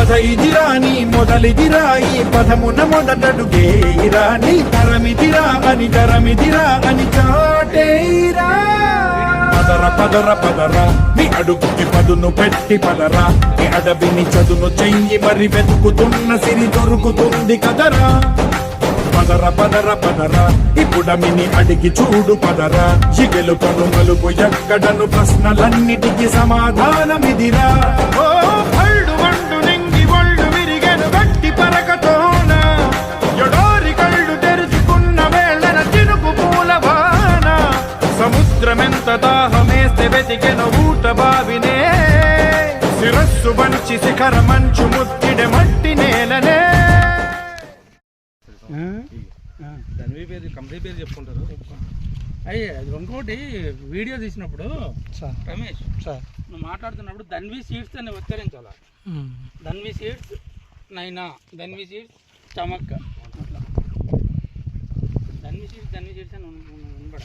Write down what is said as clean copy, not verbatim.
కథ ఇదిరా నీ మొదలిదిరా ఈ పదమున మొదటడుగేరా నీ తరమిదిరా అని చాటేరా పదర నీ అడుగుకి పదును పెట్టి పదరా నీ అడవిని చదును చెయ్యి మరి వెతుకుతున్న సిరి దొరుకుతుంది కదరా పదర ఇప్పుడమిని అడిగి చూడు పదరా చిగెలు కను మలుపు ఎక్కడను ప్రశ్నలన్నిటికీ సమాధానమిదిరా ఓ పళ్ళు వండు నింగి ఒళ్ళు విరిగెను గట్టి పరకతోన ఎడోరి కళ్ళు తెరుచుకున్న వేళన చినుకు పూలవాన సముద్రమెంత దాహమేస్తే వెతికెను ఊట బావినే శిరస్సు వంచి శిఖర మంచు ముత్తిడె మట్టి నేలనే ధన్వి పేరు కంపెనీ పేరు చెప్పుకుంటారు. అయ్యే అది ఇంకోటి వీడియో తీసినప్పుడు రమేష్ నువ్వు మాట్లాడుతున్నప్పుడు ధన్వి సీడ్స్ అని ఉచ్చరించాలా. ధన్వి సీడ్స్ నైనా, ధన్వి సీడ్స్ చమక్ అట్లా ధన్వి సీడ్స్ అని వినపడ